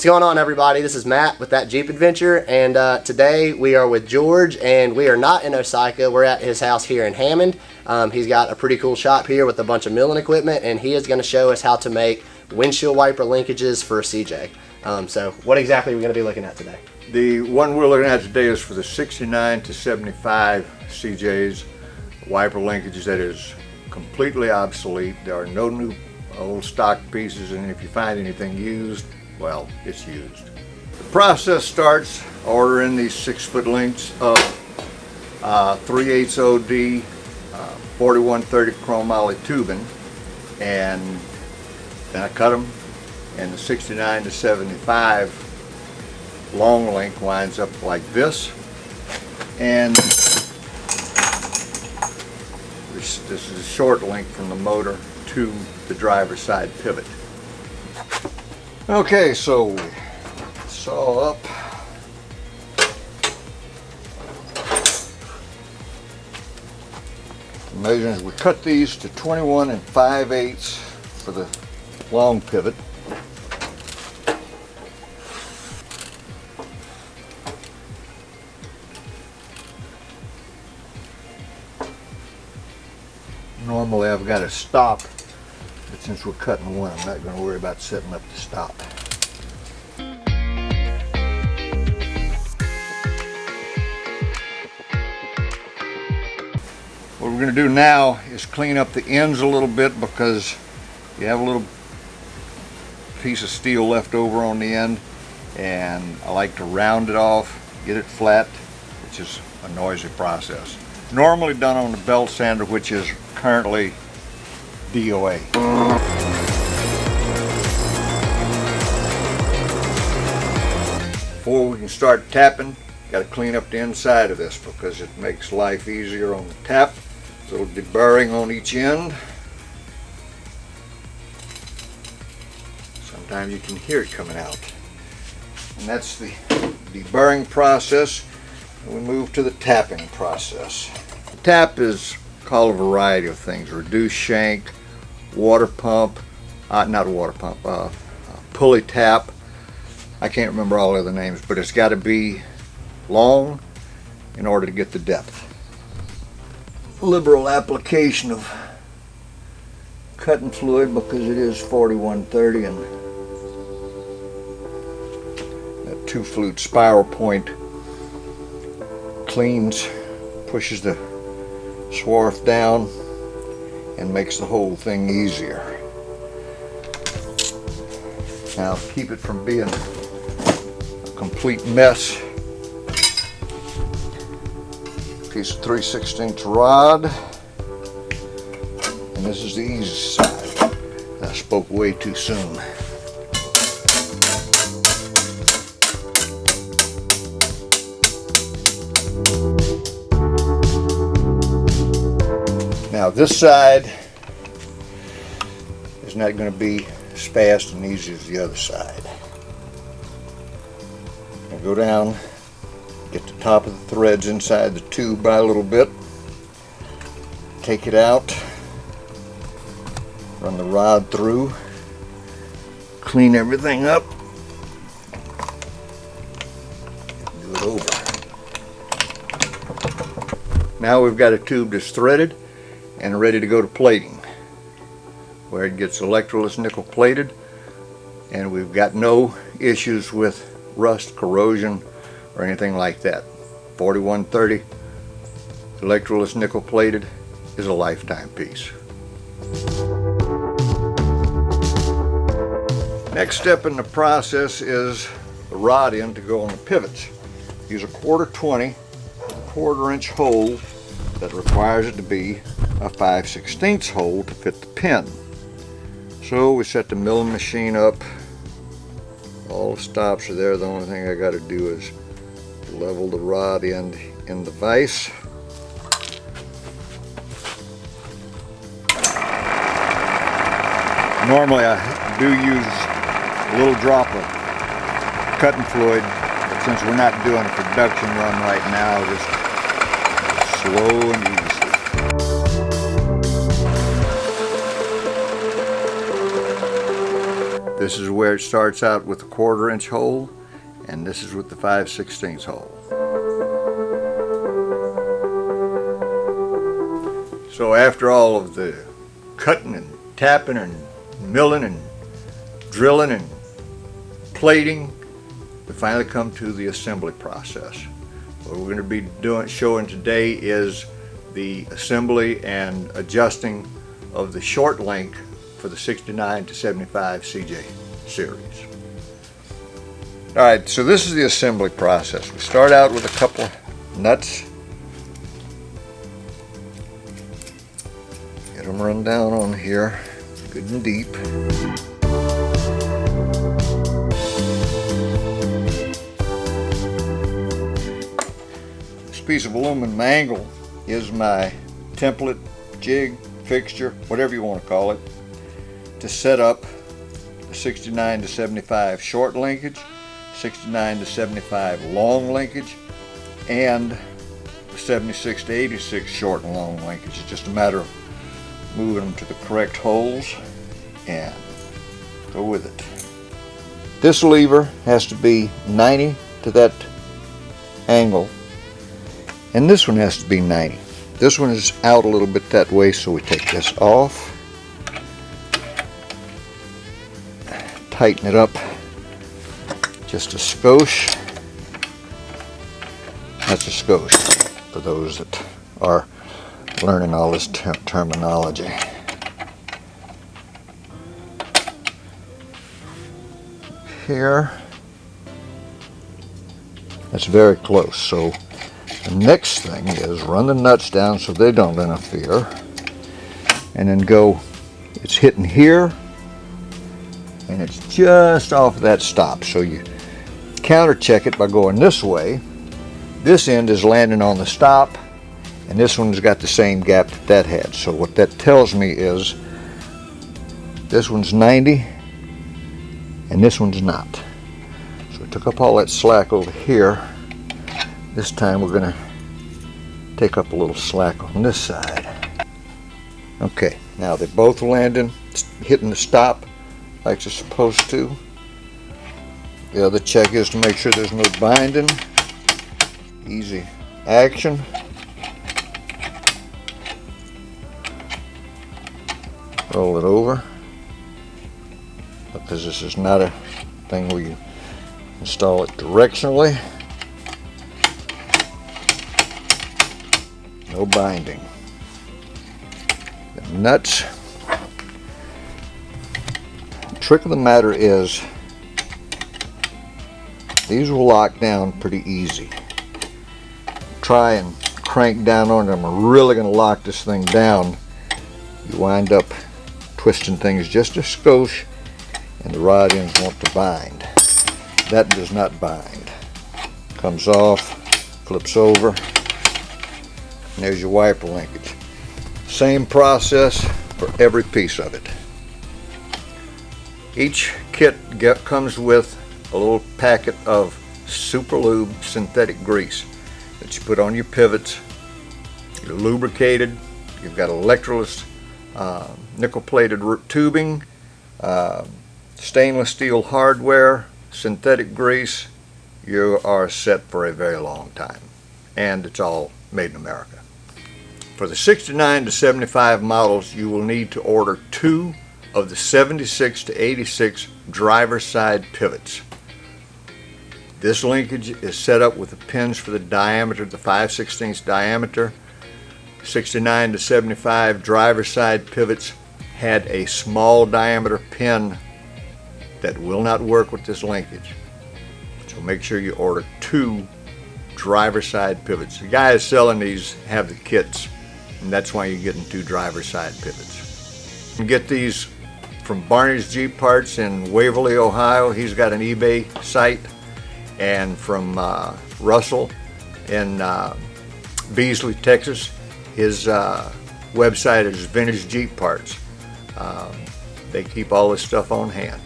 going on, everybody? This is Matt with That Jeep Adventure, and today we are with George, and we are not in Osyka. We're at his house here in Hammond. He's got a pretty cool shop here with a bunch of milling equipment, and he is going to show us how to make windshield wiper linkages for CJ. So what exactly are we going to be looking at today? The one we're looking at today is for the 69 to 75 CJ's wiper linkages that is completely obsolete. There are no new old stock pieces, and if you find anything used, well, it's used. The process starts ordering these 6-foot lengths of 3/8 OD 4130 chromoly tubing, and then I cut them, and the 69 to 75 long length winds up like this, and this is a short length from the motor to the driver's side pivot. Okay, so we saw up. The measurements, we cut these to 21 5/8 for the long pivot. Normally I've got to stop, but since we're cutting one, I'm not going to worry about setting up the stop. What we're going to do now is clean up the ends a little bit, because you have a little piece of steel left over on the end, and I like to round it off, get it flat, which is a noisy process. Normally done on the belt sander, which is currently DOA. Before we can start tapping, got to clean up the inside of this, because it makes life easier on the tap. So it'll be burring on each end. Sometimes you can hear it coming out. And that's the deburring process. And we move to the tapping process. The tap is called a variety of things: reduced shank, water pump, not water pump, pulley tap. I can't remember all the other names, but it's got to be long in order to get the depth. Liberal application of cutting fluid, because it is 4130, and that 2-flute spiral point cleans, pushes the swarf down, and makes the whole thing easier. Now, keep it from being a complete mess, piece of 3/16 rod, and this is the easy side. I spoke way too soon. Now this side is not going to be as fast and easy as the other side. I'll go down, get the top of the threads inside the tube by a little bit, take it out, run the rod through, clean everything up, do it over. Now we've got a tube that's threaded and ready to go to plating, where it gets electroless nickel plated, and we've got no issues with rust, corrosion, or anything like that. 4130 electroless nickel plated is a lifetime piece. Next step in the process is the rod end to go on the pivots. Use a 1/4 1/4 hole that requires it to be a 5/16 hole to fit the pin. So we set the milling machine up. All the stops are there. The only thing I got to do is level the rod end in the vise. Normally I do use a little drop of cutting fluid, but since we're not doing a production run right now, just slow and easy. This is where it starts out with a 1/4 inch hole, and this is with the 5/16 hole. So after all of the cutting and tapping and milling and drilling and plating, we finally come to the assembly process. What we're going to be showing today is the assembly and adjusting of the short link for the 69 to 75 CJ series. Alright, so this is the assembly process. We start out with a couple nuts. Get them run down on here, good and deep. This piece of aluminum angle is my template, jig, fixture, whatever you want to call it, to set up the 69 to 75 short linkage, 69 to 75 long linkage, and the 76 to 86 short and long linkage. It's just a matter of moving them to the correct holes and go with it. This lever has to be 90 to that angle, and this one has to be 90. This one is out a little bit that way, so we take this off, tighten it up just a skosh. That's a skosh for those that are learning all this terminology. Here, that's very close. So the next thing is run the nuts down so they don't interfere, and then go, it's hitting here and it's just off that stop. So you counter check it by going this way. This end is landing on the stop, and this one's got the same gap that that had. So what that tells me is this one's 90 and this one's not. So I took up all that slack over here. This time we're going to take up a little slack on this side. Okay, now they're both landing, hitting the stop like they're supposed to. The other check is to make sure there's no binding. Easy action. Roll it over, because this is not a thing where you install it directionally. No binding. The nuts. The trick of the matter is these will lock down pretty easy. Try and crank down on them. I'm really going to lock this thing down. You wind up twisting things just a skosh, and the rod ends want to bind. That does not bind. Comes off, flips over, and there's your wiper linkage. Same process for every piece of it. Each kit comes with a little packet of super lube synthetic grease that you put on your pivots. You're lubricated. You've got electroless nickel-plated tubing, stainless steel hardware, synthetic grease. You are set for a very long time, and it's all made in America. For the 69 to 75 models, you will need to order 2 of the 76 to 86 driver side pivots. This linkage is set up with the pins for the diameter, the 5/16 diameter. 69 to 75 driver side pivots had a small diameter pin that will not work with this linkage. So make sure you order 2 driver side pivots. The guys selling these have the kits, and that's why you're getting 2 driver side pivots. You can get these from Barney's Jeep Parts in Waverly, Ohio. He's got an eBay site. And from Russell in Beasley, Texas, his website is Vintage Jeep Parts. They keep all this stuff on hand.